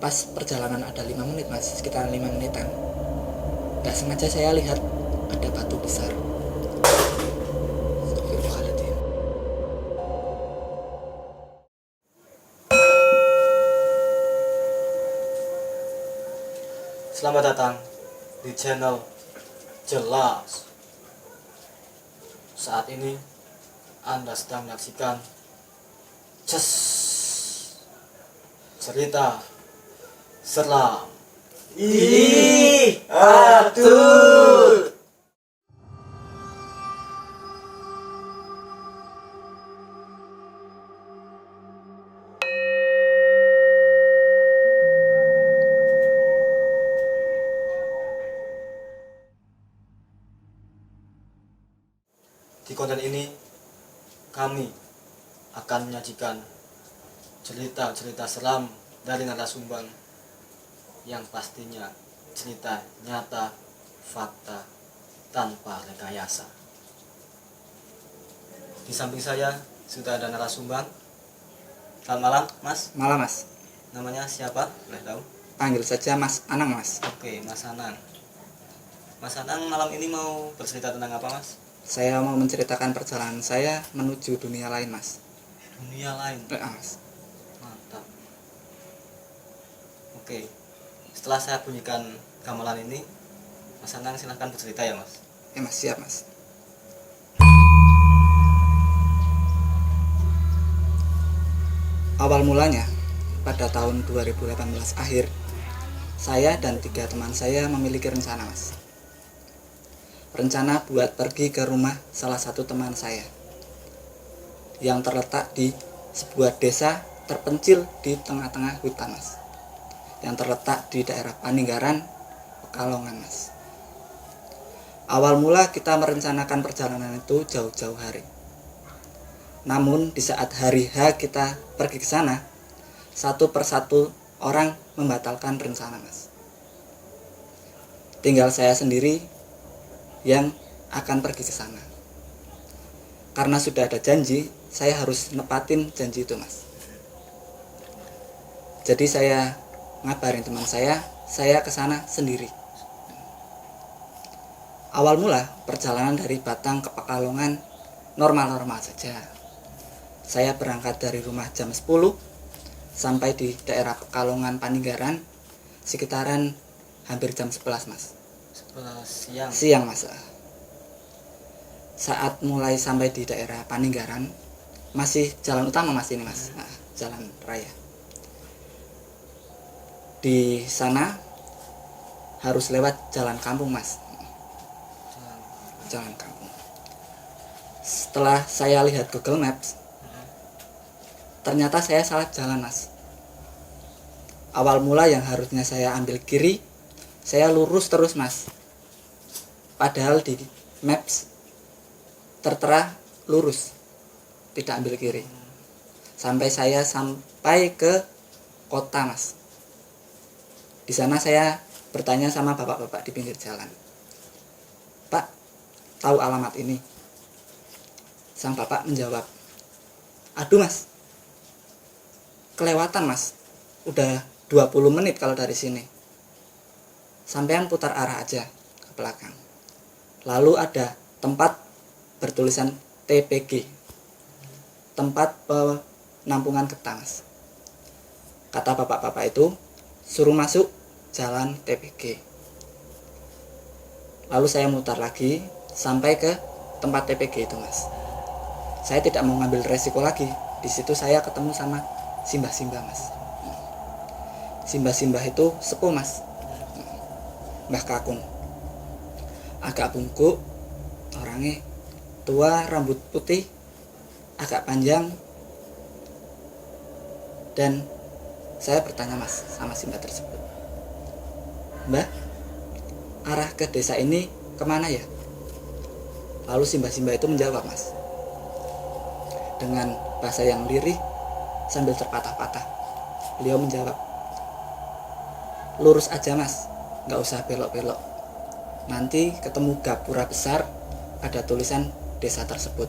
Pas perjalanan ada 5 menit mas, sekitar 5 menitan, gak sengaja saya lihat ada batu besar. Astagfirullahaladzim. Selamat datang di channel Jelas. Saat ini Anda sedang menyaksikan cerita seram. Aduh. Di konten ini kami akan menyajikan cerita-cerita seram dari narasumber yang pastinya cerita nyata, fakta, tanpa rekayasa. Di samping saya sudah ada narasumber. Selamat malam, Mas. Malam mas, Namanya siapa? Boleh tahu? panggil saja Mas Anang mas. Oke, Mas Anang. Mas Anang malam ini mau bercerita tentang apa, Mas? Saya mau menceritakan perjalanan saya menuju dunia lain mas. Dunia lain. Mas. Mantap. Oke. Setelah saya bunyikan gamelan ini, Mas Anang silahkan bercerita ya, Mas. Mas siap mas. Awal mulanya pada tahun 2018 akhir, saya dan 3 teman saya memiliki rencana mas. Rencana buat pergi ke rumah salah satu teman saya yang terletak di sebuah desa terpencil di tengah-tengah hutan mas, yang terletak di daerah Paninggaran, Pekalongan mas. Awal mula kita merencanakan perjalanan itu jauh-jauh hari. Namun di saat hari H kita pergi ke sana, satu persatu orang membatalkan rencana mas. Tinggal saya sendiri yang akan pergi ke sana. Karena sudah ada janji, saya harus nepatin janji itu mas. Jadi saya ngabarin teman saya ke sana sendiri. Awal mula perjalanan dari Batang ke Pekalongan normal-normal saja. Saya berangkat dari rumah jam 10 sampai di daerah Pekalongan Paninggaran sekitaran hampir jam 11 mas. Siang mas. Saat mulai sampai di daerah Paninggaran, masih jalan utama mas ini mas, jalan raya. Di sana harus lewat jalan kampung mas, jalan kampung. Setelah saya lihat Google Maps, ternyata saya salah jalan mas. Awal mula yang harusnya saya ambil kiri, saya lurus terus mas. Padahal di Maps tertera lurus, tidak ambil kiri. Sampai saya sampai ke kota mas. Di sana saya bertanya sama bapak-bapak di pinggir jalan, Pak, tahu alamat ini? Sang bapak menjawab, aduh mas, kelewatan mas, udah 20 menit kalau dari sini. Sampean putar arah aja ke belakang. Lalu ada tempat bertulisan TPG, tempat penampungan getah mas. Kata bapak-bapak itu, suruh masuk jalan TPG. Lalu saya mutar lagi sampai ke tempat TPG itu mas. Saya tidak mau ngambil resiko lagi. Di situ saya ketemu sama simbah-simbah mas. Simbah-simbah itu sepuh mas, Mbah Kakung, agak bungkuk, orangnya tua, rambut putih, agak panjang. Dan saya bertanya mas sama simbah tersebut, Mbah, arah ke desa ini kemana ya? Lalu simbah-simbah itu menjawab mas, dengan bahasa yang lirih sambil terpatah-patah. Beliau menjawab, lurus aja mas, gak usah belok-belok. Nanti ketemu gapura besar, ada tulisan desa tersebut.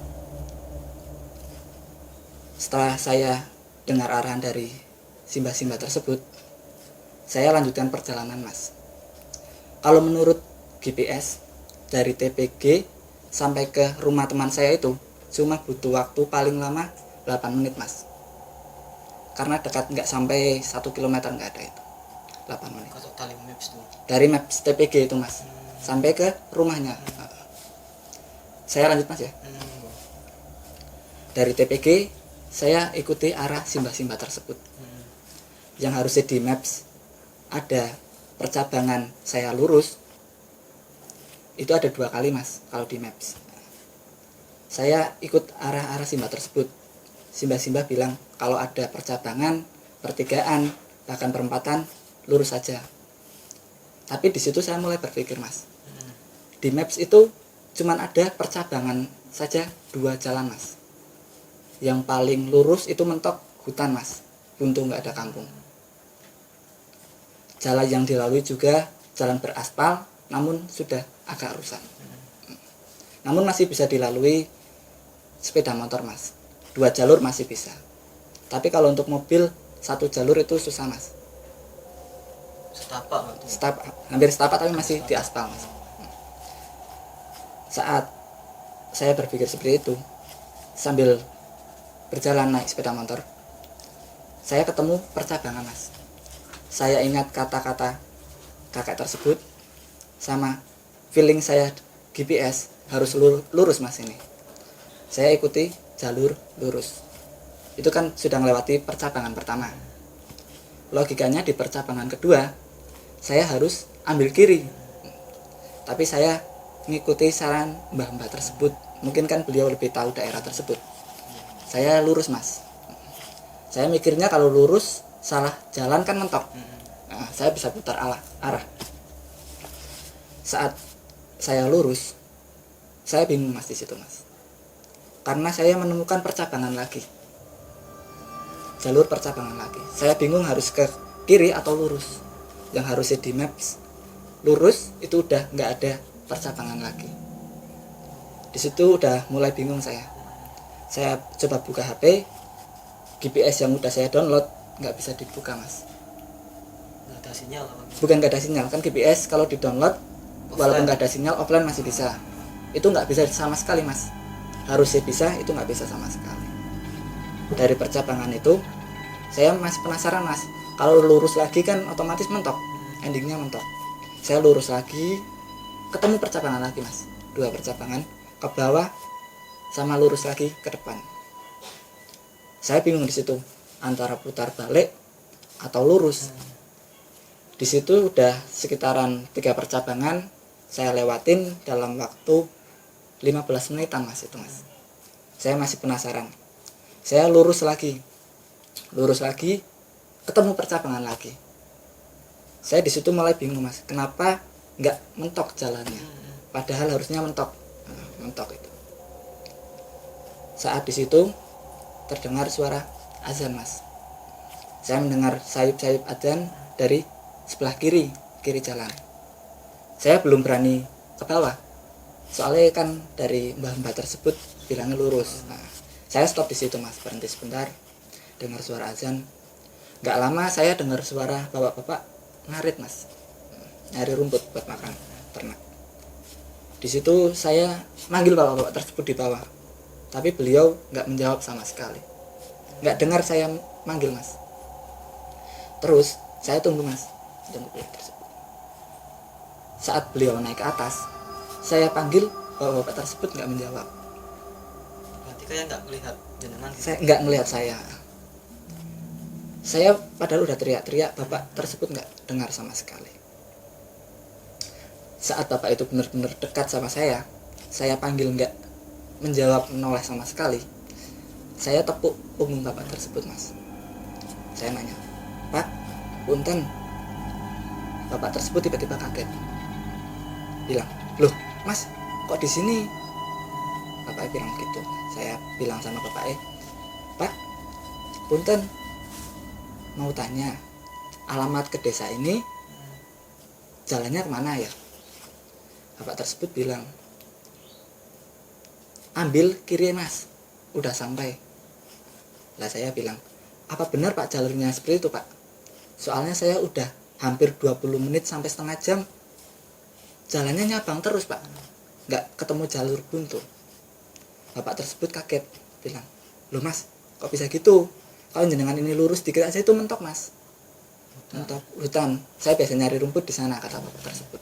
Setelah saya dengar arahan dari simbah-simbah tersebut, saya lanjutkan perjalanan mas. Kalau menurut GPS dari TPG sampai ke rumah teman saya itu cuma butuh waktu paling lama 8 menit mas, karena dekat, nggak sampai 1 kilometer, nggak ada itu 8 menit Kalau tali maps tuh. dari maps TPG itu mas sampai ke rumahnya. Saya lanjut mas ya. Dari TPG saya ikuti arah simbah-simbah tersebut yang harusnya di maps ada percabangan saya lurus, itu ada 2 kali mas. Kalau di maps saya ikut arah-arah simbah tersebut, simbah-simbah bilang kalau ada percabangan, pertigaan, bahkan perempatan, lurus saja. Tapi di situ saya mulai berpikir mas, di maps itu cuman ada percabangan saja 2 jalan mas. Yang paling lurus itu mentok hutan mas, buntu, nggak ada kampung. Jalan yang dilalui juga jalan beraspal, namun sudah agak rusak. Namun masih bisa dilalui sepeda motor mas, 2 jalur masih bisa. Tapi kalau untuk mobil 1 jalur itu susah mas. Setapak Hampir setapak tapi masih di aspal mas. Saat saya berpikir seperti itu, sambil berjalan naik sepeda motor, saya ketemu percabangan mas. Saya ingat kata-kata kakek tersebut, sama feeling saya GPS harus lurus mas ini. Saya ikuti jalur lurus. Itu kan sudah melewati percabangan pertama. Logikanya di percabangan kedua saya harus ambil kiri. Tapi saya mengikuti saran mbah-mbah tersebut. Mungkin kan beliau lebih tahu daerah tersebut. Saya lurus mas. Saya mikirnya kalau lurus salah jalan kan mentok. Nah, saya bisa putar arah. Saat saya lurus, saya bingung mas di situ mas. Karena saya menemukan percabangan lagi, jalur percabangan lagi. Saya bingung harus ke kiri atau lurus. Yang harusnya di maps lurus itu udah nggak ada percabangan lagi. Di situ udah mulai bingung saya. Saya coba buka HP, GPS yang udah saya download nggak bisa dibuka mas. Nggak ada sinyal. Bukan nggak ada sinyal, kan GPS kalau di download walaupun nggak ada sinyal offline masih bisa. Itu nggak bisa sama sekali mas. Harusnya bisa, itu nggak bisa sama sekali. Dari percabangan itu saya masih penasaran mas, kalau lurus lagi kan otomatis mentok, endingnya mentok. Saya lurus lagi, ketemu percabangan lagi mas, 2 percabangan ke bawah sama lurus lagi ke depan. Saya bingung di situ antara putar balik atau lurus. Di situ udah sekitaran 3 percabangan saya lewatin dalam waktu 15 menitan mas itu mas. Saya masih penasaran. Saya lurus lagi, ketemu percabangan lagi. Saya di situ mulai bingung mas, kenapa nggak mentok jalannya? Padahal harusnya mentok, mentok itu. Saat di situ terdengar suara azan mas. Saya mendengar sayup-sayup azan dari sebelah kiri jalan. Saya belum berani ke bawah. Soalnya kan dari mbah-mbah tersebut bilangnya lurus. Nah, saya stop di situ mas, berhenti sebentar, dengar suara azan. Gak lama saya dengar suara bapak-bapak ngarit mas, nyari rumput buat makan ternak. Di situ saya manggil bapak-bapak tersebut di bawah, tapi beliau nggak menjawab sama sekali. Nggak dengar saya manggil mas. Terus saya tunggu mas, tunggu beliau tersebut. Saat beliau naik ke atas, saya panggil, bapak-bapak tersebut nggak menjawab. Berarti kayak nggak melihat jenengan gitu. Saya nggak melihat saya. Saya padahal udah teriak-teriak, bapak tersebut nggak dengar sama sekali. Saat bapak itu benar-benar dekat sama saya panggil nggak menjawab, menoleh sama sekali. Saya tepuk punggung bapak tersebut mas. Saya nanya, Pak, punten. Bapak tersebut tiba-tiba kaget, bilang, loh mas, kok di sini? Bapak bilang gitu. Saya bilang sama bapak, Pak, punten, mau tanya, alamat ke desa ini jalannya kemana ya? Bapak tersebut bilang, ambil kiri mas, udah sampai. Lah saya bilang, apa benar pak jalurnya seperti itu pak? Soalnya saya udah hampir 20 menit sampai setengah jam jalannya nyabang terus Pak, nggak ketemu jalur buntu. Bapak tersebut kaget, bilang, loh Mas, kok bisa gitu? Kalau jenengan ini lurus dikit aja itu mentok Mas, mentok hutan. Saya biasa nyari rumput di sana, kata bapak tersebut.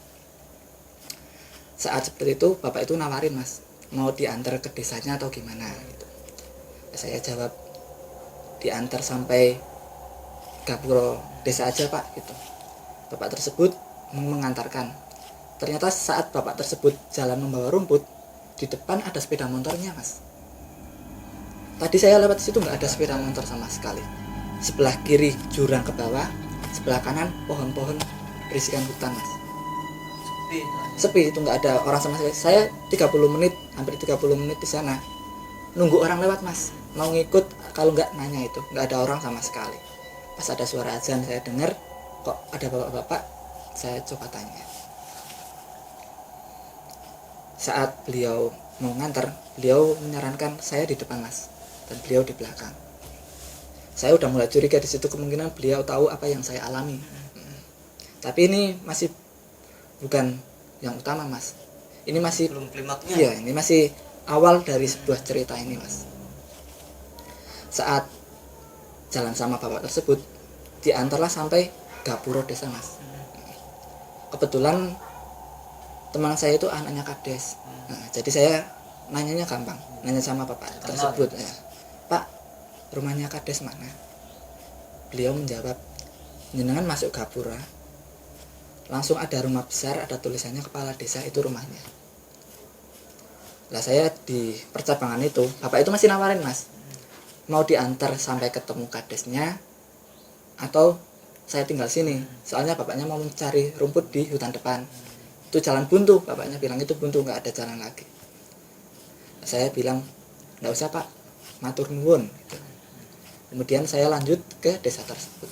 Saat seperti itu bapak itu nawarin Mas, mau diantar ke desanya atau gimana gitu. Saya jawab, diantar sampai Gapuro desa aja Pak gitu. Bapak tersebut mengantarkan. Ternyata saat bapak tersebut jalan membawa rumput, di depan ada sepeda motornya Mas. Tadi saya lewat situ nggak ada sepeda motor sama sekali. Sebelah kiri jurang ke bawah, sebelah kanan pohon-pohon berisikan hutan Mas. Sepi, itu nggak ada orang sama sekali. Saya 30 menit, hampir 30 menit di sana nunggu orang lewat Mas, mau ngikut, kalau nggak nanya itu, nggak ada orang sama sekali. Pas ada suara azan saya dengar, kok ada bapak-bapak, saya coba tanya. Saat beliau mau nganter, beliau menyarankan saya di depan Mas, dan beliau di belakang. Saya udah mulai curiga di situ, kemungkinan beliau tahu apa yang saya alami. Tapi ini masih bukan yang utama Mas. Ini masih belum klimaksnya. Iya, ini masih awal dari sebuah cerita ini Mas. Saat jalan sama bapak tersebut, diantarlah sampai Gapuro desa Mas. Kebetulan teman saya itu anaknya kades. Nah, jadi saya nanyanya gampang, nanya sama bapak tersebut ya, Pak, rumahnya kades mana? Beliau menjawab, jenengan masuk Gapura, langsung ada rumah besar, ada tulisannya kepala desa, itu rumahnya. Lah saya di percabangan itu, bapak itu masih nawarin Mas, mau diantar sampai ketemu kadesnya atau saya tinggal sini, soalnya bapaknya mau mencari rumput di hutan depan. Itu jalan buntu, bapaknya bilang itu buntu, nggak ada jalan lagi. Saya bilang, nggak usah Pak, matur nuwun gitu. Kemudian saya lanjut ke desa tersebut.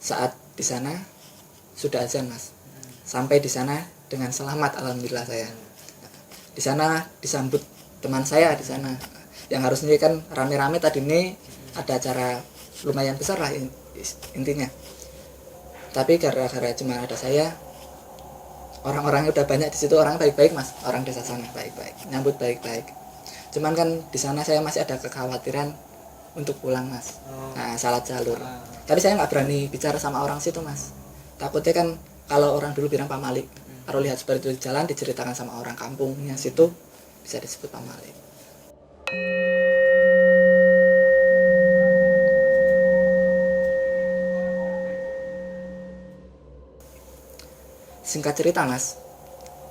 Saat di sana sudah azan Mas, sampai di sana dengan selamat, alhamdulillah saya. Di sana disambut teman saya di sana, yang harusnya kan rame-rame, tadi ini ada acara lumayan besar lah intinya. Tapi gara-gara cuma ada saya, orang-orangnya udah banyak di situ, orang baik-baik Mas, orang desa sana baik-baik, nyambut baik-baik. Cuman kan di sana saya masih ada kekhawatiran untuk pulang Mas. Nah, salah jalur. Tapi saya nggak berani bicara sama orang situ Mas. Takutnya kan kalau orang dulu bilang pamalik, kalau lihat seperti itu di jalan diceritakan sama orang kampungnya situ, bisa disebut pamalik. Singkat cerita Mas,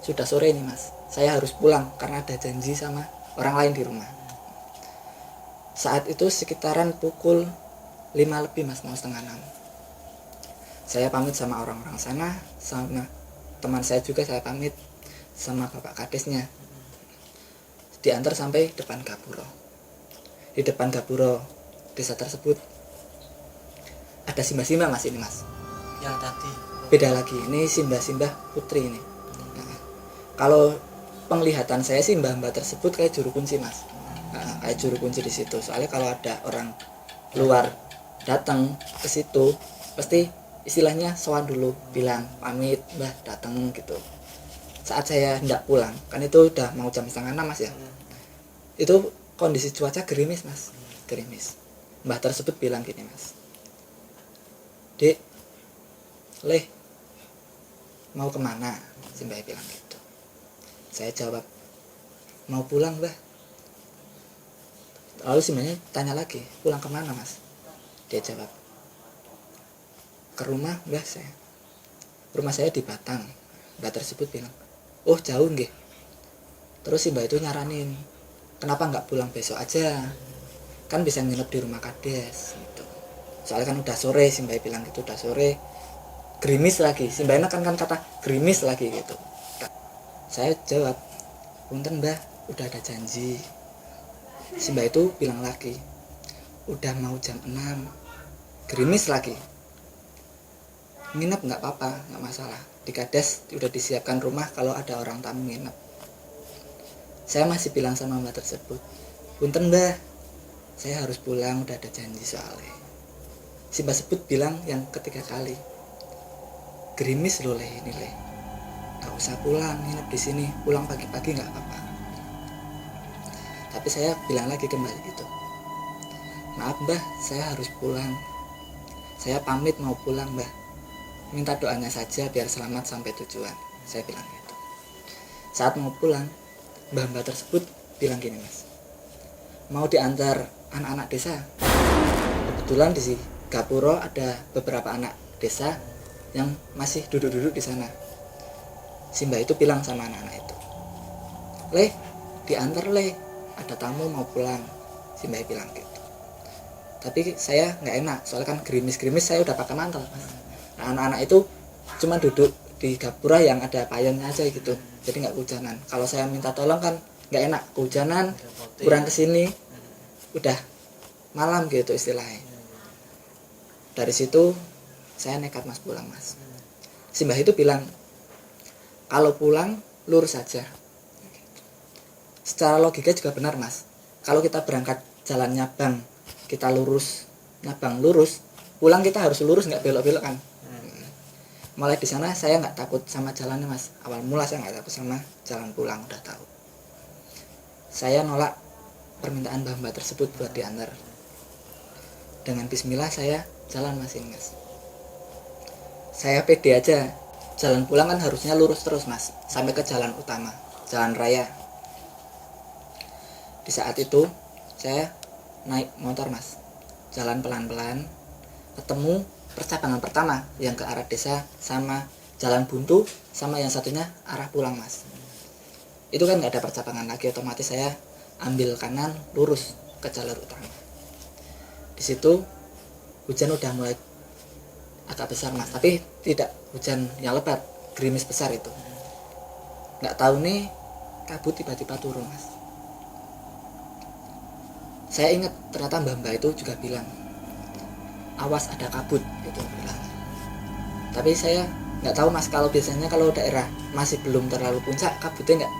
sudah sore ini Mas, saya harus pulang karena ada janji sama orang lain di rumah. Saat itu sekitaran pukul 5 lebih Mas, mau setengah 6. Saya pamit sama orang-orang sana, sama teman saya juga saya pamit, sama bapak kadesnya. Diantar sampai depan Gapuro. Di depan Gapuro desa tersebut ada simbah-simbah Mas ini Mas. Yang tadi Beda lagi, ini simbah-simbah putri ini. Nah, kalau penglihatan saya sih mbah-mbah tersebut kayak juru kunci Mas. Nah, kayak juru kunci di situ. Soalnya kalau ada orang luar datang ke situ, pasti istilahnya sowan dulu, bilang pamit mbah datang gitu. Saat saya hendak pulang, kan itu udah mau jam setengah 6 Mas ya. Itu kondisi cuaca gerimis Mas, gerimis. Mbah tersebut bilang gini Mas, Dek, Leh, mau kemana? Si mbah bilang gitu. Saya jawab, mau pulang Mbah. Lalu si mbahnya tanya lagi, pulang kemana Mas? Dia jawab, ke rumah Mbah saya. Rumah saya di Batang. Mbah tersebut bilang, oh jauh nggih. Terus si mbah itu nyaranin, kenapa nggak pulang besok aja? Kan bisa nginep di rumah kades gitu. Soalnya kan udah sore, si mbah bilang gitu, udah sore. Gerimis lagi, si mbah kan kata gerimis lagi gitu. Saya jawab, punten Mbah, udah ada janji. Si mbah itu bilang lagi, udah mau jam 6, gerimis lagi. Nginep nggak apa-apa, nggak masalah. Di kades udah disiapkan rumah kalau ada orang tamu nginep. Saya masih bilang sama mbah tersebut, punten Mbah, saya harus pulang, udah ada janji soalnya. Simbah sebut bilang yang ketiga kali, gerimis loh ini nggak usah pulang, nginep di sini, pulang pagi-pagi nggak apa-apa. Tapi saya bilang lagi kembali gitu, maaf mbah, saya harus pulang, saya pamit mau pulang mbah, minta doanya saja biar selamat sampai tujuan, saya bilang gitu. Saat mau pulang, mbah-mbah tersebut bilang gini, mas, mau diantar anak-anak desa. Kebetulan di Gapuro ada beberapa anak desa yang masih duduk-duduk di sana. Si mbah itu bilang sama anak-anak itu, "Le, diantar le, ada tamu mau pulang." Si mbah bilang gitu. Tapi saya nggak enak, soalnya kan gerimis-gerimis, saya udah pakai mantel. Nah, anak-anak itu cuma duduk di gapura yang ada payungnya aja gitu, jadi nggak kehujanan. Kalau saya minta tolong kan nggak enak, kehujanan, kurang kesini, udah malam gitu istilahnya. Dari situ saya nekat mas pulang mas. Si mbah itu bilang, kalau pulang lurus saja. Secara logika juga benar mas. Kalau kita berangkat jalan Nyabang, kita lurus, Nyabang lurus, pulang kita harus lurus, nggak belok-belok kan. Mulai di sana saya nggak takut sama jalannya mas. Awal mula saya nggak takut sama jalan pulang, udah tahu. Saya nolak permintaan mbah-mbah tersebut buat diantar. Dengan bismillah saya jalan mas ini mas. Saya pede aja, jalan pulang kan harusnya lurus terus mas, sampai ke jalan utama, jalan raya. Di saat itu saya naik motor mas, jalan pelan-pelan, ketemu percabangan pertama yang ke arah desa, sama jalan buntu, sama yang satunya arah pulang mas. Itu kan nggak ada percabangan lagi, otomatis saya ambil kanan lurus ke jalur utama. Di situ hujan udah mulai agak besar mas, tapi tidak hujan yang lebat, gerimis besar itu. Nggak tahu nih, kabut tiba-tiba turun mas. Saya ingat ternyata mbak-mbak itu juga bilang, awas ada kabut gitu bilang. Tapi saya nggak tahu mas, kalau biasanya kalau daerah masih belum terlalu puncak, kabutnya nggak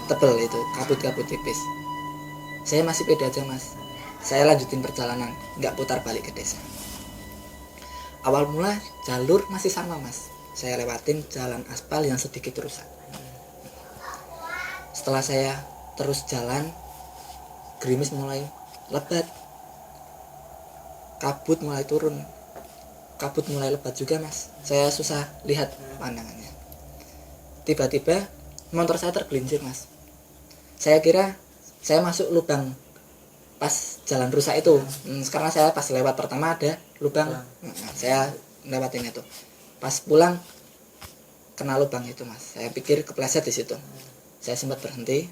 tebel itu, kabut-kabut tipis. Saya masih pede aja mas. Saya lanjutin perjalanan, nggak putar balik ke desa. Awal mula jalur masih sama mas, saya lewatin jalan aspal yang sedikit rusak. Setelah saya terus jalan, gerimis mulai lebat, kabut mulai turun, kabut mulai lebat juga mas. Saya susah lihat pandangannya. Tiba-tiba motor saya tergelincir mas. Saya kira saya masuk lubang pas jalan rusak itu. Karena saya pas lewat pertama ada lubang, saya lewatin itu. Pas pulang kena lubang itu mas. Saya pikir kepleset di situ. Saya sempat berhenti,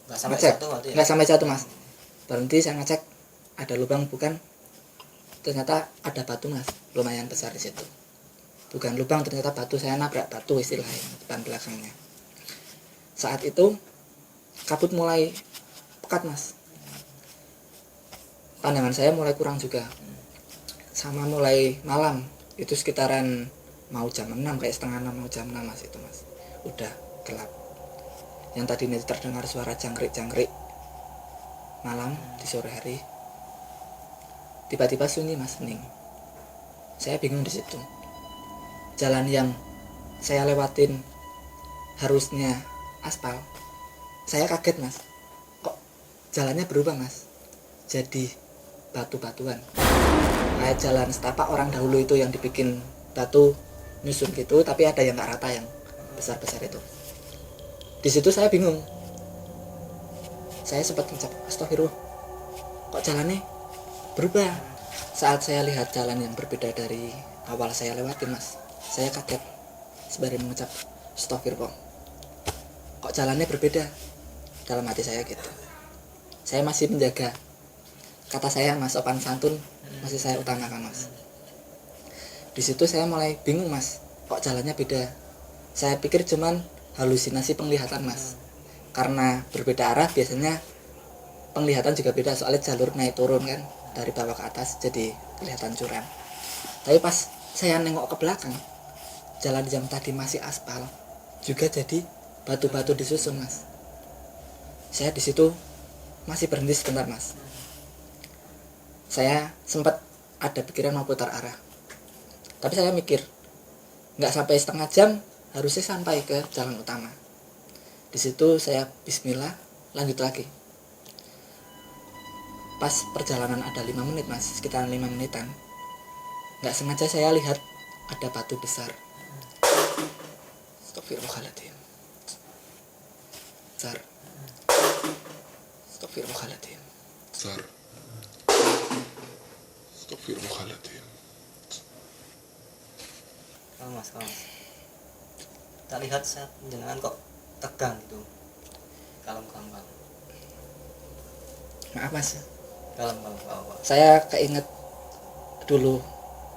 nggak sampai jatuh mas. Berhenti, saya ngecek ada lubang bukan, ternyata ada batu mas, lumayan besar di situ. Bukan lubang, ternyata batu. Saya nabrak batu istilahnya, depan belakangnya. Saat itu kabut mulai pekat mas. Pandangan saya mulai kurang juga, sama mulai malam, itu sekitaran mau jam 6, kayak setengah 6 mau jam 6 mas itu mas. Udah gelap. Yang tadi terdengar suara jangkrik-jangkrik malam di sore hari, tiba-tiba sunyi mas, hening. Saya bingung di situ. Jalan yang saya lewatin harusnya aspal, saya kaget mas, kok jalannya berubah mas, jadi batu-batuan, kayak jalan setapak orang dahulu itu yang dibikin batu nyusun gitu, tapi ada yang nggak rata, yang besar-besar itu. Di situ saya bingung. Saya sempat ngucap astagfirullah, kok jalannya berubah. Saat saya lihat jalan yang berbeda dari awal saya lewatin mas, saya kaget sembari mengucap astagfirullah, kok jalannya berbeda. Dalam hati saya gitu. Saya masih menjaga kata saya mas, sopan santun masih saya utamakan mas. Di situ saya mulai bingung mas, kok jalannya beda. Saya pikir cuman halusinasi penglihatan mas, karena berbeda arah biasanya penglihatan juga beda, soalnya jalur naik turun kan, dari bawah ke atas jadi kelihatan curam. Tapi pas saya nengok ke belakang, jalan yang tadi masih aspal juga jadi batu-batu disusun mas. Saya di situ masih berhenti sebentar mas. Saya sempat ada pikiran mau putar arah. Tapi saya mikir, nggak sampai setengah jam harusnya sampai ke jalan utama. Di situ saya bismillah, lanjut lagi. Pas perjalanan ada 5 menit mas, sekitaran 5 menitan, nggak sengaja saya lihat ada batu besar. Astagfirullahaladzim. Besar. Astagfirullahaladzim. Besar. Astagfirullahaladzim. Kalau mas, tak lihat saat jenengan kok tegang gitu. Kalem. Maaf mas, Kalem. Apa? saya keinget dulu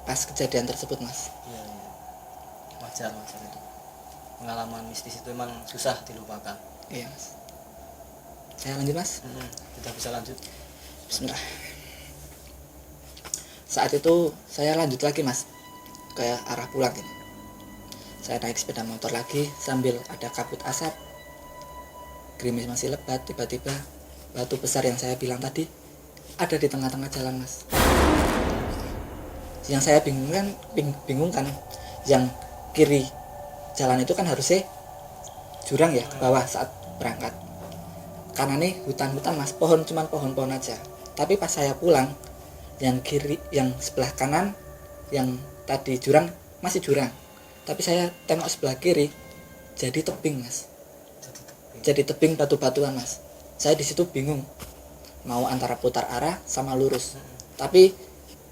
pas kejadian tersebut mas. Iya. Wajar itu. Pengalaman mistis itu emang susah dilupakan. Iya mas. Saya lanjut mas. Kita bisa lanjut. Bismillah. Saat itu saya lanjut lagi mas ke arah pulang ini. Saya naik sepeda motor lagi sambil ada kabut asap, gerimis masih lebat. Tiba-tiba batu besar yang saya bilang tadi ada di tengah-tengah jalan mas. Yang saya bingung kan, yang kiri jalan itu kan harusnya jurang ya ke bawah saat berangkat. Karena nih hutan-hutan mas, cuman pohon-pohon aja. Tapi pas saya pulang, yang kiri, yang sebelah kanan, yang tadi jurang masih jurang. Tapi saya tengok sebelah kiri, jadi tebing mas. Jadi tebing batu-batuan mas. Saya di situ bingung, mau antara putar arah sama lurus. Tapi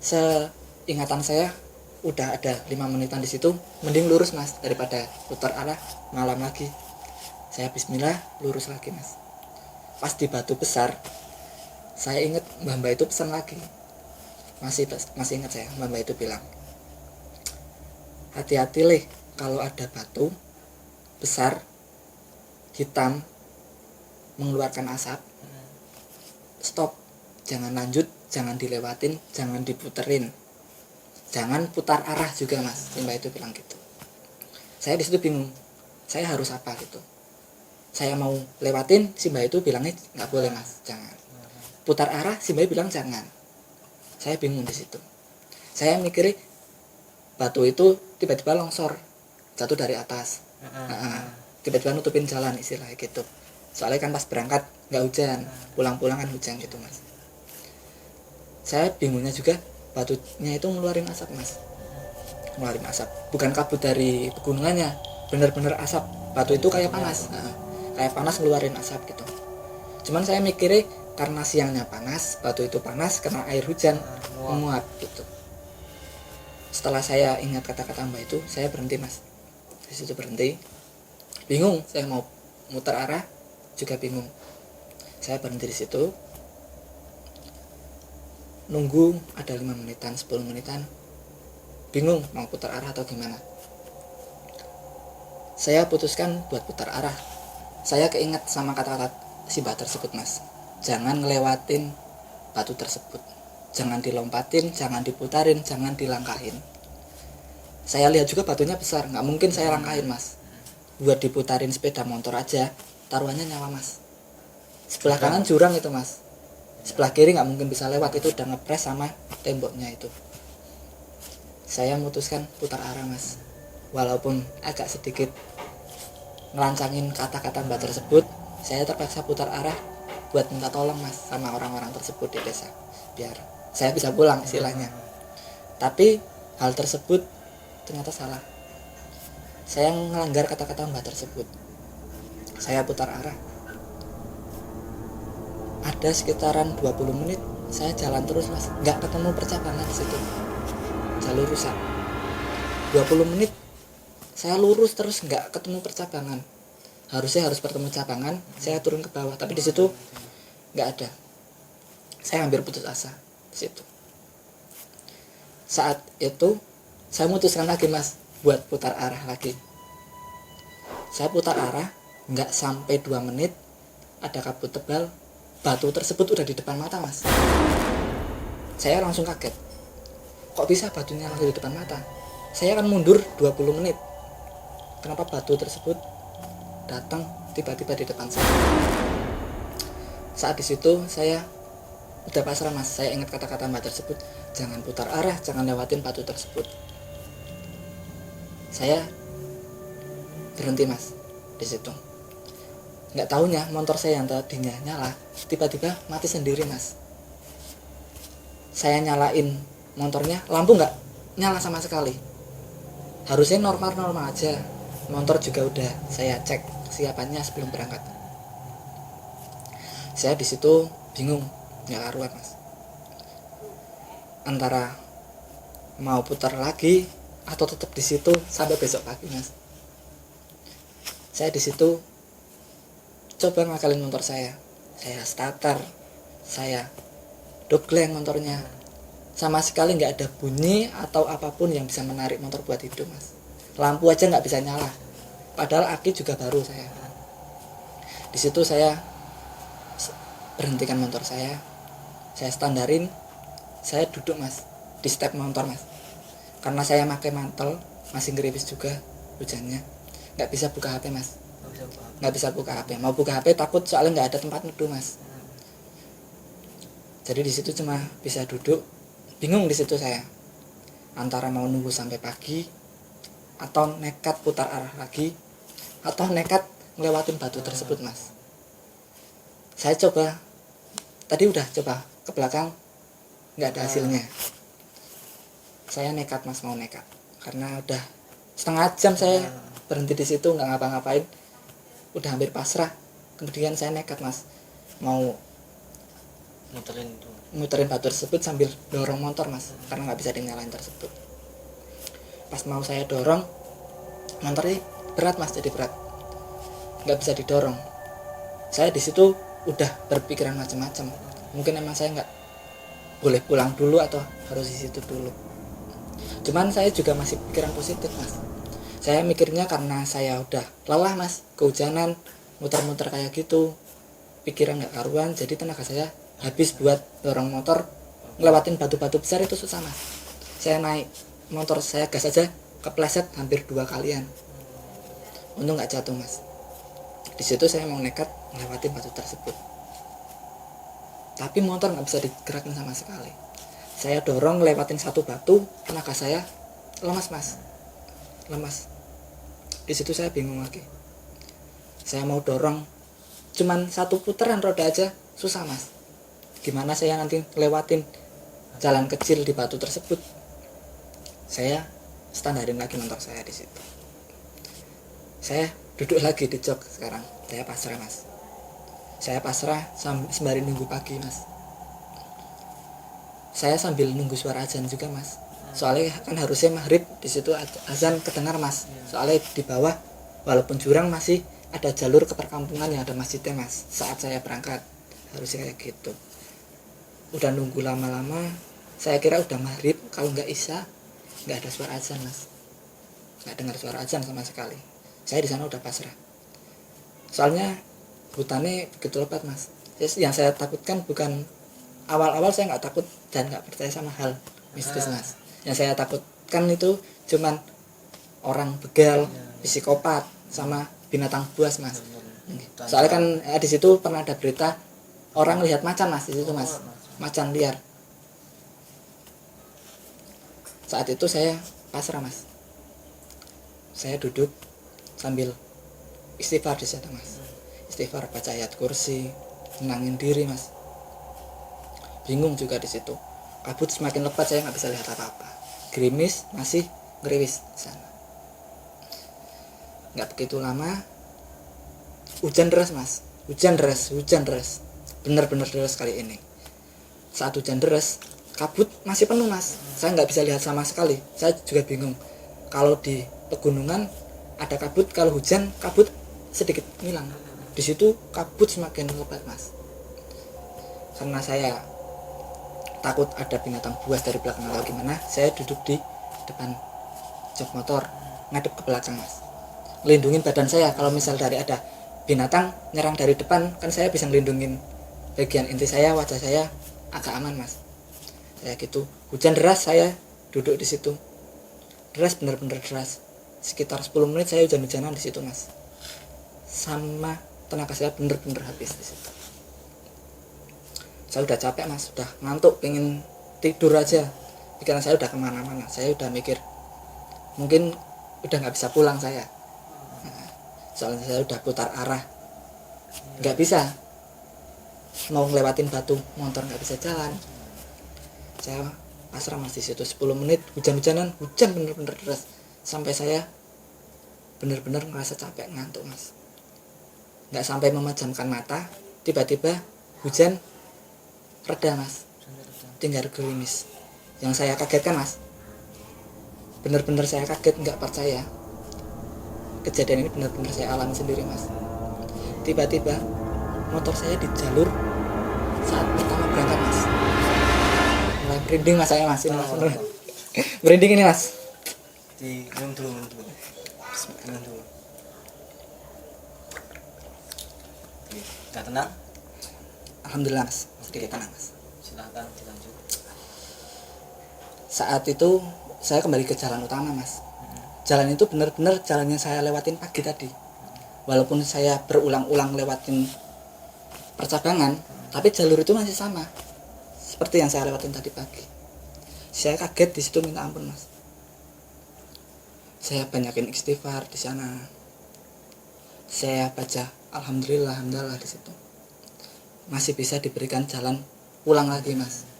seingatan saya udah ada 5 menitan di situ, mending lurus mas daripada putar arah malam lagi. Saya bismillah lurus lagi mas. Pas di batu besar, saya ingat mbak itu pesan lagi. Masih ingat saya, mbak itu bilang, hati-hati leh kalau ada batu besar hitam mengeluarkan asap, stop, jangan lanjut, jangan dilewatin, jangan diputerin, jangan putar arah juga mas. Mbak itu bilang gitu. Saya di situ bingung, saya harus apa gitu. Saya mau lewatin, si mbak itu bilangnya nggak boleh mas, jangan. Putar arah, si mbak bilang jangan. Saya bingung di situ. Saya mikir batu itu tiba-tiba longsor, jatuh dari atas, tiba-tiba nutupin jalan istilahnya gitu. Soalnya kan pas berangkat nggak hujan, pulang-pulang kan hujan gitu mas. Saya bingungnya juga batunya itu ngeluarin asap mas, ngeluarin asap, bukan kabut dari pegunungannya, bener-bener asap. Batu itu kayak panas, kayak panas ngeluarin asap gitu. Cuman saya mikirnya karena siangnya panas, batu itu panas karena air hujan menguap gitu. Setelah saya ingat kata-kata mbak itu, saya berhenti mas. Di situ berhenti, bingung, saya mau muter arah juga bingung. Saya berhenti di situ, nunggu ada 5 menitan, 10 menitan, bingung mau putar arah atau gimana. Saya putuskan buat putar arah. Saya keinget sama kata-kata si mbak tersebut mas, jangan ngelewatin batu tersebut, jangan dilompatin, jangan diputarin, jangan dilangkahin. Saya lihat juga batunya besar, nggak mungkin saya langkahin mas. Buat diputarin sepeda motor aja taruhannya nyawa mas. Sebelah kanan jurang itu mas, sebelah kiri nggak mungkin bisa lewat, itu udah ngepres sama temboknya itu. Saya memutuskan putar arah mas, walaupun agak sedikit ngelancangin kata-kata mbak tersebut. Saya terpaksa putar arah buat minta tolong mas sama orang-orang tersebut di desa, biar saya bisa pulang istilahnya. Tapi hal tersebut ternyata salah. Saya melanggar kata-kata mbak tersebut. Saya putar arah, ada sekitaran 20 menit saya jalan terus mas, nggak ketemu percabangan di situ, jalur rusak. 20 menit saya lurus terus nggak ketemu percabangan. Harusnya harus bertemu cabangan, saya turun ke bawah, tapi di situ nggak ada. Saya hampir putus asa di situ. Saat itu saya memutuskan lagi mas buat putar arah lagi. Saya putar arah, nggak sampai 2 menit ada kabut tebal, batu tersebut udah di depan mata mas. Saya langsung kaget, kok bisa batunya langsung di depan mata. Saya akan mundur 20 menit, kenapa batu tersebut datang tiba-tiba di depan saya. Saat di situ saya udah pasrah mas. Saya ingat kata-kata mbak tersebut, jangan putar arah, jangan lewatin batu tersebut. Saya berhenti mas di situ. Nggak taunya motor saya yang tadinya nyala tiba-tiba mati sendiri mas. Saya nyalain motornya, lampu nggak nyala sama sekali. Harusnya normal-normal aja. Motor juga udah saya cek kesiapannya sebelum berangkat. Saya di situ bingung, nggak karuan mas. Antara mau putar lagi atau tetap di situ sampai besok pagi mas. Saya di situ coba ngakalin motor saya starter, saya dogleng motornya. Sama sekali nggak ada bunyi atau apapun yang bisa menarik motor buat hidup mas. Lampu aja nggak bisa nyala, padahal aki juga baru saya. Di situ saya berhentikan motor saya standarin, saya duduk mas di step motor mas. Karena saya pakai mantel, masih gerimis juga hujannya, nggak bisa buka HP mas. Nggak bisa buka HP, mau buka HP takut soalnya nggak ada tempat neduh mas. Jadi di situ cuma bisa duduk, bingung di situ saya antara mau nunggu sampai pagi atau nekat putar arah lagi atau nekat ngelewatin batu tersebut mas. Saya coba tadi udah coba ke belakang, nggak ada hasilnya. Saya nekat mas, mau nekat karena udah setengah jam saya berhenti di situ nggak ngapa-ngapain, udah hampir pasrah. Kemudian saya nekat mas, mau muterin batu tersebut sambil dorong motor mas, karena nggak bisa dinyalain tersebut. Pas mau saya dorong, motornya berat mas, jadi berat, nggak bisa didorong. Saya di situ udah berpikiran macam-macam. Mungkin emang saya nggak boleh pulang dulu atau harus di situ dulu. Cuman saya juga masih pikiran positif mas. Saya mikirnya karena saya udah lelah mas, kehujanan, muter-muter kayak gitu, pikiran nggak karuan, jadi tenaga saya habis buat dorong motor ngelewatin batu-batu besar itu susah mas. Saya naik motor, saya gas aja kepleset hampir 2 kalian. Untung nggak jatuh mas. Di situ saya mau nekat ngelewatin batu tersebut, tapi motor nggak bisa digerakin sama sekali. Saya dorong ngelewatin satu batu, tenaga saya lemas mas, lemas. Di situ saya bingung lagi. Saya mau dorong cuman satu putaran roda aja susah mas. Gimana saya nanti lewatin jalan kecil di batu tersebut? Saya standarin lagi motor saya di situ. Saya duduk lagi di jok sekarang. Saya pasrah mas. Saya pasrah sembari nunggu pagi mas. Saya sambil nunggu suara azan juga mas. Soalnya kan harusnya maghrib, di situ azan kedengar mas. Soalnya di bawah walaupun jurang masih ada jalur ke perkampungan yang ada masjidnya mas. Saat saya berangkat harusnya kayak gitu. Udah nunggu lama-lama, saya kira udah maghrib, kalau nggak isya nggak ada suara azan mas, nggak dengar suara azan sama sekali. Saya di sana udah pasrah. Soalnya hutannya begitu lebat mas. Yang saya takutkan bukan, awal-awal saya nggak takut dan nggak percaya sama hal mistis mas. Yang saya takutkan itu cuman orang begal, psikopat, sama binatang buas mas. Soalnya kan di situ pernah ada berita orang lihat macan mas di situ mas, macan liar. Saat itu saya pasrah mas. Saya duduk sambil istighfar di sana mas. Istighfar, baca ayat kursi, tenangin diri mas. Bingung juga di situ. Kabut semakin lebat, saya nggak bisa lihat apa-apa. Gerimis masih gerimis di sana. Nggak begitu lama, hujan deras mas. Hujan deras. Bener-bener deras kali ini. Saat hujan deras, kabut masih penuh mas. Saya nggak bisa lihat sama sekali. Saya juga bingung. Kalau di pegunungan ada kabut, kalau hujan kabut sedikit hilang. Di situ kabut semakin lebat mas. Karena saya takut ada binatang buas dari belakang atau gimana, saya duduk di depan jok motor, ngadep ke belakang mas. Melindungin badan saya, kalau misal dari ada binatang nyerang dari depan, kan saya bisa melindungin bagian inti saya, wajah saya agak aman mas. Saya gitu. Hujan deras, saya duduk di situ. Deras, bener-bener deras. Sekitar 10 menit saya hujan-hujanan di situ mas. Sama tenaga saya bener-bener habis di situ. Saya udah capek mas, udah ngantuk, pengen tidur aja. Pikiran saya udah kemana-mana. Saya udah mikir mungkin udah nggak bisa pulang saya. Soalnya saya udah putar arah, nggak bisa, mau ngelewatin batu motor nggak bisa jalan. Saya pasrah mas di situ 10 menit hujan-hujanan, hujan bener-bener deras sampai saya bener-bener ngerasa capek, ngantuk mas. Nggak sampai memejamkan mata, tiba-tiba hujan reda mas, tinggal gerimis. Yang saya kagetkan mas, bener-bener saya kaget, nggak percaya. Kejadian ini benar-benar saya alami sendiri mas. Tiba-tiba motor saya di jalur saat pertama berangkat mas, mulai merinding mas saya mas, ini mas bener. Merinding ini mas. Di minum dulu. Minum dulu. Oke, udah tenang? Alhamdulillah mas, sedikit tenang mas. Silahkan dilanjut. Saat itu saya kembali ke jalan utama mas. Jalan itu benar-benar jalan yang saya lewatin pagi tadi. Walaupun saya berulang-ulang lewatin percabangan, tapi jalur itu masih sama seperti yang saya lewatin tadi pagi. Saya kaget di situ, minta ampun mas. Saya banyakin istighfar di sana. Saya baca alhamdulillah di situ. Masih bisa diberikan jalan pulang lagi mas.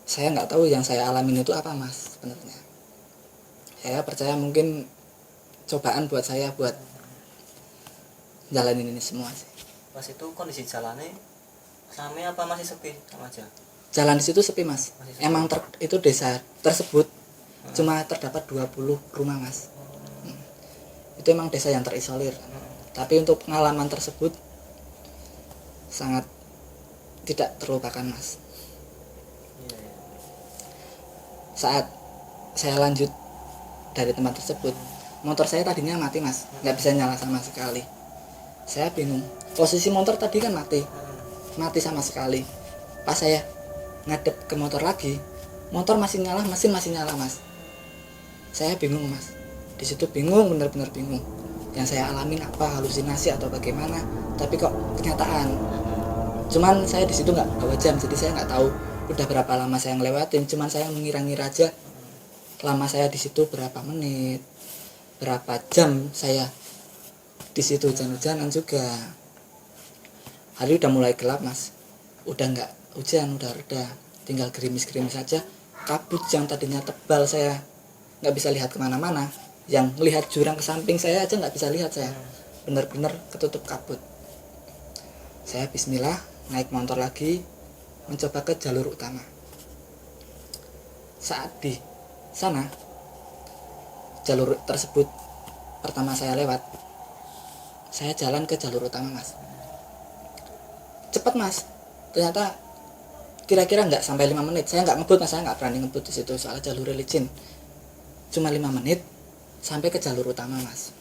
Saya nggak tahu yang saya alamin itu apa mas sebenarnya. Saya percaya mungkin cobaan buat saya buat jalanin ini semua sih. Pas itu kondisi jalannya rame apa masih sepi sama aja? Jalan di situ sepi mas. Emang itu desa tersebut cuma terdapat 20 rumah mas. Itu emang desa yang terisolir. Tapi untuk pengalaman tersebut sangat tidak terlupakan mas. Saat saya lanjut dari tempat tersebut, motor saya tadinya mati mas, nggak bisa nyala sama sekali. Saya bingung, posisi motor tadi kan mati sama sekali. Pas saya ngadep ke motor lagi, motor masih nyala, mesin masih nyala mas. Saya bingung mas, di situ bingung, benar-benar bingung. Yang saya alamin apa, halusinasi atau bagaimana, tapi kok kenyataan. Cuman saya di situ nggak bawa jam, jadi saya nggak tahu udah berapa lama saya ngelewatin. Cuman saya mengira-ngira aja lama saya di situ berapa menit, berapa jam saya di situ. Hujan-hujanan juga. Hari udah mulai gelap mas, udah nggak hujan, udah reda, tinggal gerimis-gerimis saja. Kabut yang tadinya tebal saya nggak bisa lihat kemana-mana, yang melihat jurang ke samping saya aja nggak bisa lihat saya, benar-benar ketutup kabut. Saya bismillah naik motor lagi, mencoba ke jalur utama. Saat di sana jalur tersebut pertama saya lewat, saya jalan ke jalur utama mas. Cepat mas, ternyata kira-kira nggak sampai 5 menit. Saya nggak ngebut mas, saya nggak berani ngebut di situ soalnya jalur licin. Cuma 5 menit sampai ke jalur utama mas.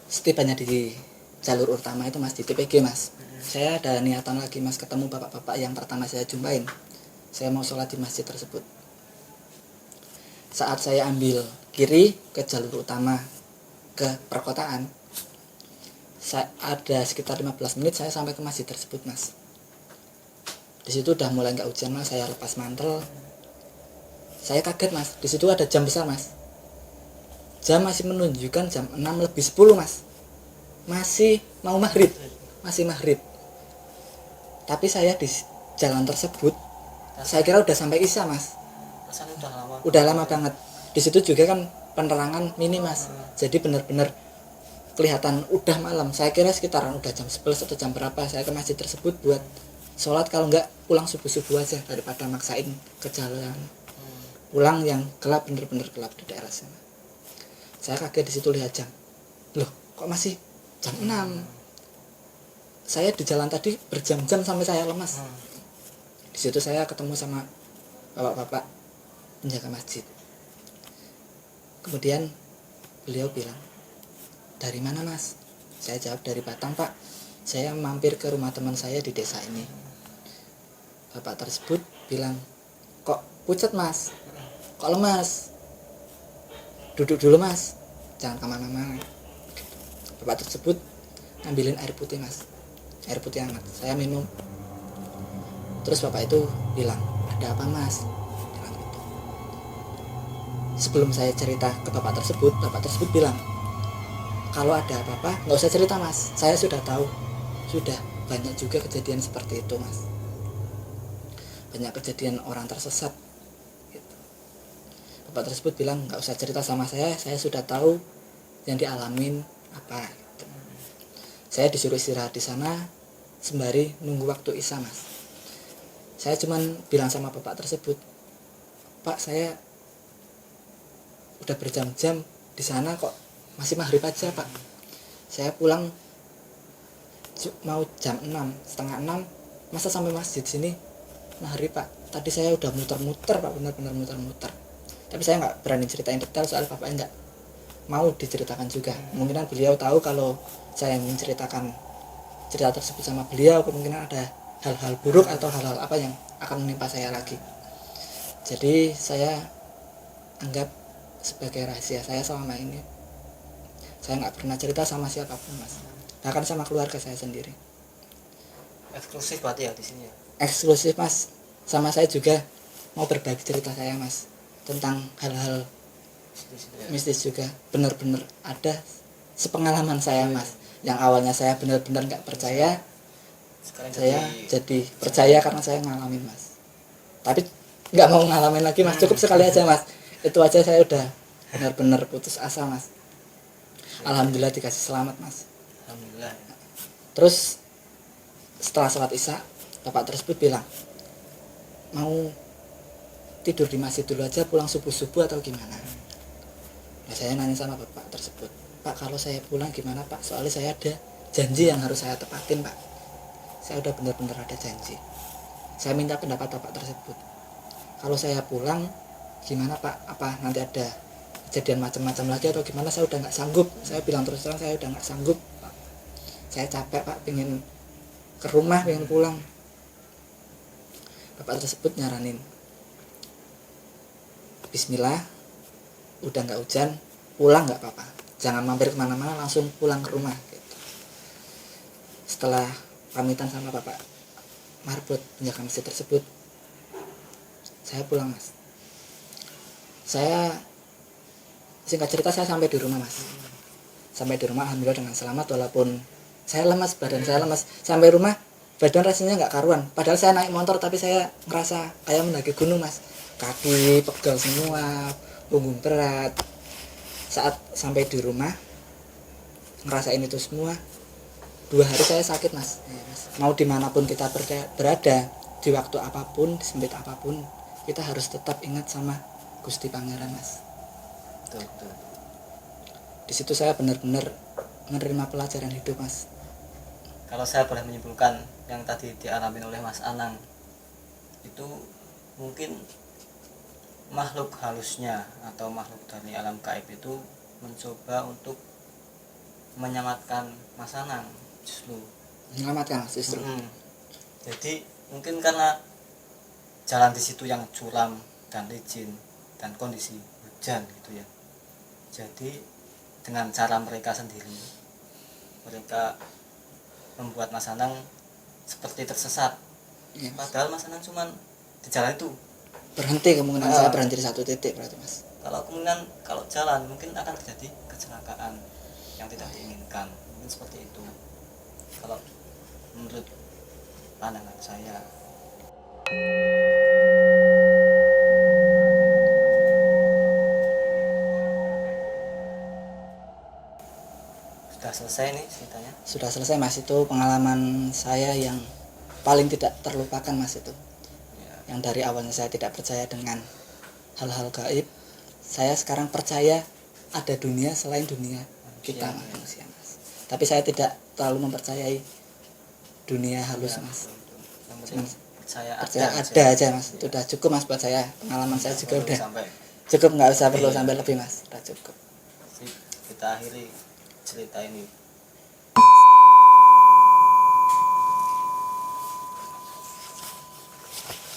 Setibanya di jalur utama itu mas, di TPG mas, saya ada niatan lagi mas ketemu bapak-bapak yang pertama saya jumpain. Saya mau sholat di masjid tersebut. Saat saya ambil kiri ke jalur utama ke perkotaan, ada sekitar 15 menit saya sampai ke masjid tersebut mas. Di situ udah mulai nggak hujan mas, saya lepas mantel. Saya kaget mas, di situ ada jam besar mas. Jam masih menunjukkan jam 6:10 mas. Masih mau maghrib, masih maghrib. Tapi saya di jalan tersebut, saya kira udah sampai isya mas. Udah lama banget. Di situ juga kan penerangan minim mas. Jadi benar-benar kelihatan udah malam. Saya kira sekitaran udah jam 11 atau jam berapa saya ke masjid tersebut buat sholat, kalau nggak pulang subuh-subuh aja daripada maksain ke jalan pulang yang gelap, bener-bener gelap di daerah sana. Saya kaget di situ lihat jam, loh kok masih jam 6. Saya di jalan tadi berjam-jam sampai saya lemas. Di situ saya ketemu sama bapak-bapak penjaga masjid. Kemudian beliau bilang, dari mana mas? Saya jawab, dari Batang pak, saya mampir ke rumah teman saya di desa ini. Bapak tersebut bilang, kok pucat mas, kok lemas? duduk dulu mas, jangan kemana-mana. Bapak tersebut ngambilin air putih mas, air putih hangat. Saya minum. Terus bapak itu bilang, ada apa mas? Bilang gitu. Sebelum saya cerita ke bapak tersebut bilang, kalau ada apa-apa nggak usah cerita mas, saya sudah tahu. Sudah banyak juga kejadian seperti itu mas, banyak kejadian orang tersesat gitu. Bapak tersebut bilang nggak usah cerita sama saya sudah tahu yang dialamin apa gitu. Saya disuruh istirahat di sana sembari nunggu waktu isya mas. Saya cuman bilang sama bapak tersebut, Pak, saya udah berjam-jam di sana kok masih maghrib aja Pak. Saya pulang mau jam 6, setengah 6, masa sampai masjid sini maghrib Pak. Tadi saya udah muter-muter Pak, benar-benar muter-muter. Tapi saya nggak berani ceritain detail soal bapaknya nggak mau diceritakan juga. Kemungkinan beliau tahu kalau saya menceritakan cerita tersebut sama beliau, kemungkinan ada hal-hal buruk atau hal-hal apa yang akan menimpa saya lagi. Jadi saya anggap sebagai rahasia saya selama ini. Saya nggak pernah cerita sama siapapun mas, bahkan sama keluarga saya sendiri. Eksklusif berarti ya di sini ya. Eksklusif mas, sama saya juga mau berbagi cerita saya mas tentang hal-hal mistis juga. Benar-benar ada sepengalaman saya mas, yang awalnya saya benar-benar nggak percaya, Sekarang saya jadi percaya karena saya ngalamin mas. Tapi nggak mau ngalamin lagi mas, cukup sekali aja mas. Itu aja saya udah benar-benar putus asa mas. Alhamdulillah dikasih selamat mas. Alhamdulillah. Terus setelah sholat isya, bapak tersebut bilang, mau tidur di masjid dulu aja, pulang subuh-subuh atau gimana. Nah, saya nanya sama bapak tersebut, Pak, kalau saya pulang gimana Pak, soalnya saya ada janji yang harus saya tepatin Pak. Saya udah benar-benar ada janji. Saya minta pendapat bapak tersebut, kalau saya pulang gimana Pak, apa nanti ada kejadian macam-macam lagi atau gimana. Saya udah nggak sanggup. Saya bilang terus terang, saya udah nggak sanggup Pak. Saya capek Pak, pengen ke rumah, pengen pulang. Bapak tersebut nyaranin, Bismillah, udah nggak hujan, pulang nggak apa-apa, jangan mampir kemana-mana, langsung pulang ke rumah gitu. Setelah pamitan sama bapak marbot penjaga masjid tersebut, saya pulang mas. Saya singkat cerita, saya sampai di rumah mas. Sampai di rumah alhamdulillah dengan selamat, walaupun saya lemas, badan saya lemas. Sampai rumah badan rasanya nggak karuan, padahal saya naik motor tapi saya ngerasa kayak mendaki gunung mas. Kaki pegal semua, punggung berat. Saat sampai di rumah ngerasain itu semua, 2 hari saya sakit mas. Mau dimanapun kita berada, di waktu apapun, di sempit apapun, kita harus tetap ingat sama Gusti Pangeran mas. Betul, betul. Di situ saya benar-benar menerima pelajaran hidup mas. Kalau saya boleh menyimpulkan yang tadi dialami oleh Mas Anang, itu mungkin makhluk halusnya atau makhluk dari alam gaib itu mencoba untuk menyelamatkan Mas Anang justru. Menyelamatkan mas justru. Jadi mungkin karena jalan di situ yang curam dan licin dan kondisi hujan gitu ya. Jadi dengan cara mereka sendiri, mereka membuat Mas Anang seperti tersesat. Ya, mas. Padahal Mas Anang cuma di jalan itu. Berhenti, kemungkinan saya berhenti di satu titik berarti mas. Kalau kemungkinan kalau jalan mungkin akan terjadi kecelakaan yang tidak diinginkan. Mungkin seperti itu. Kalau menurut pandangan saya. Sudah selesai nih ceritanya. Sudah selesai mas, itu pengalaman saya yang paling tidak terlupakan mas itu. Ya. Yang dari awalnya saya tidak percaya dengan hal-hal gaib, saya sekarang percaya ada dunia selain dunia kita manusia mas. Tapi saya tidak terlalu mempercayai dunia halus mas. Yang penting percaya ada aja mas. Itu udah cukup mas buat saya. Pengalaman saya juga udah sampai cukup, nggak usah perlu sampai lebih mas. Udah cukup. kita akhiri cerita ini.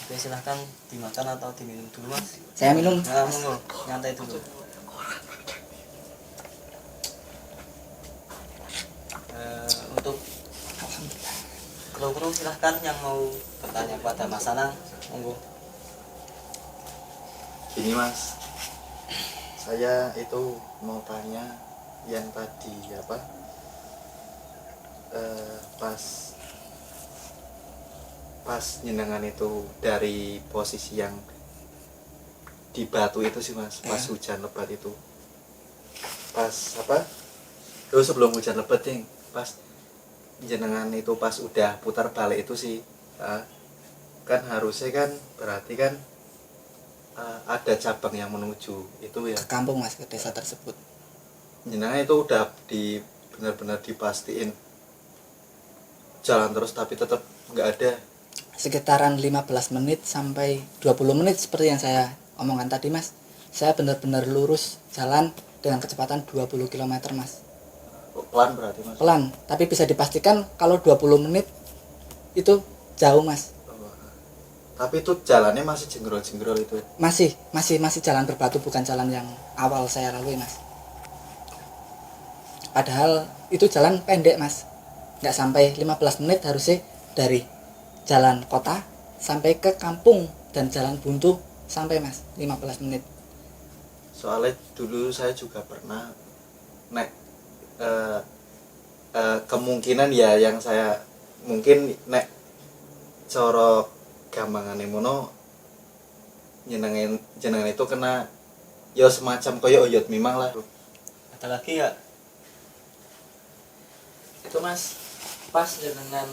Oke, silahkan dimakan atau diminum dulu mas. Saya minum. Nah, monggo, nyantai dulu. kru silahkan yang mau bertanya kepada Mas Anang, monggo. Gini Mas, saya itu mau tanya yang tadi apa, pas nyenengan itu dari posisi yang di batu itu sih Mas, pas hujan lebat itu, pas apa, itu sebelum hujan lebat nih, pas jenengan itu pas udah putar balik itu sih, kan harusnya kan berarti kan ada cabang yang menuju itu ya. Ke kampung Mas, ke desa tersebut. Jenengan itu udah benar-benar dipastiin jalan terus tapi tetap nggak ada. Sekitaran 15 menit sampai 20 menit seperti yang saya omongkan tadi Mas. Saya benar-benar lurus jalan dengan kecepatan 20 km Mas. Pelan berarti Mas. Pelan, tapi bisa dipastikan kalau 20 menit itu jauh Mas. Tapi itu jalannya masih jenggrol-jenggrol itu. Masih jalan berbatu, bukan jalan yang awal saya lalui Mas. Padahal itu jalan pendek Mas. Nggak sampai 15 menit harusnya dari jalan kota sampai ke kampung, dan jalan buntu sampai Mas 15 menit. Soalnya dulu saya juga pernah nek kemungkinan ya yang saya mungkin nek coro gampangane mono jenengan itu kena ya semacam koyo oyot mimang lah. Ada lagi ya? Itu Mas, pas dengan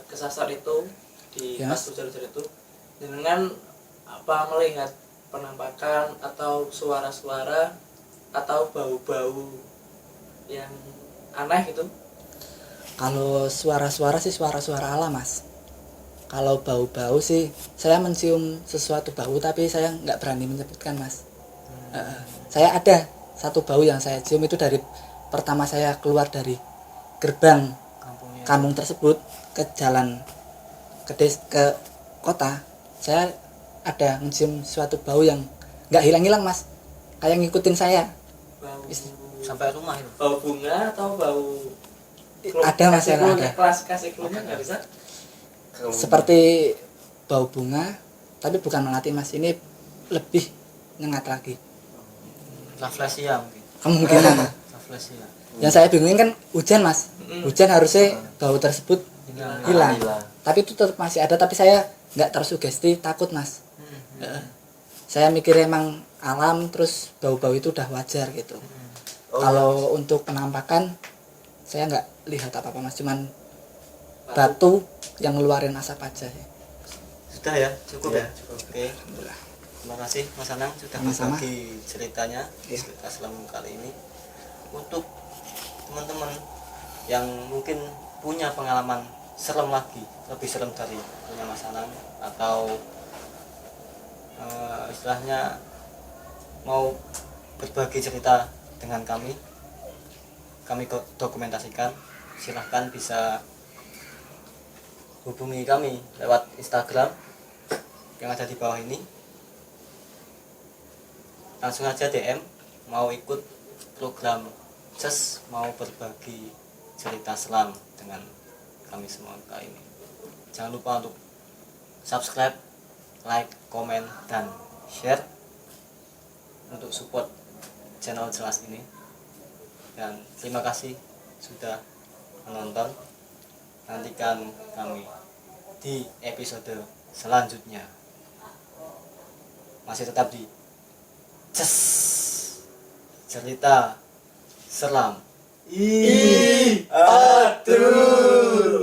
kesasar itu di Ya. pas hujan-hujan itu, dengan apa melihat penampakan atau suara-suara atau bau-bau yang aneh gitu? Kalau suara-suara sih suara-suara alam Mas. Kalau bau-bau sih saya mencium sesuatu bau, tapi saya nggak berani menyebutkan Mas. Saya ada satu bau yang saya cium itu dari pertama saya keluar dari gerbang Kampungnya. kampung tersebut ke jalan ke kota. Saya ada mencium suatu bau yang nggak hilang-hilang Mas, kayak ngikutin saya. Bau Sampai rumah itu. bau bunga atau bau Ada Mas, yang ada. kelas kasih cluenya nggak bisa? Seperti bau bunga, tapi bukan melati Mas, ini lebih nyengat lagi Rafflesia mungkin. kemungkinan. Rafflesia. Yang saya bingungin kan hujan Mas, hujan harusnya bau tersebut hilang, tapi itu tetap masih ada. Tapi saya nggak tersugesti takut Mas. Saya mikir emang alam, terus bau-bau itu udah wajar gitu. Kalau untuk penampakan saya nggak lihat apa-apa Mas, cuman batu yang ngeluarin asap aja sih. Sudah ya, cukup Ya, ya. Oke. Terima kasih Mas Anang sudah Sama-sama. berbagi ceritanya Iya. cerita selam kali ini. Untuk teman-teman yang mungkin punya pengalaman serem lagi, lebih serem dari punya Mas Anang, atau istilahnya mau berbagi cerita dengan kami dokumentasikan, silahkan bisa hubungi kami lewat Instagram yang ada di bawah ini. Langsung aja DM mau ikut program CES, mau berbagi cerita selam dengan kami semua kali ini. Jangan lupa untuk subscribe, like, komen, dan share untuk support channel Jelas ini. Dan terima kasih sudah menonton. Nantikan kami di episode selanjutnya. Masih tetap di CES, cerita selam. Aduh.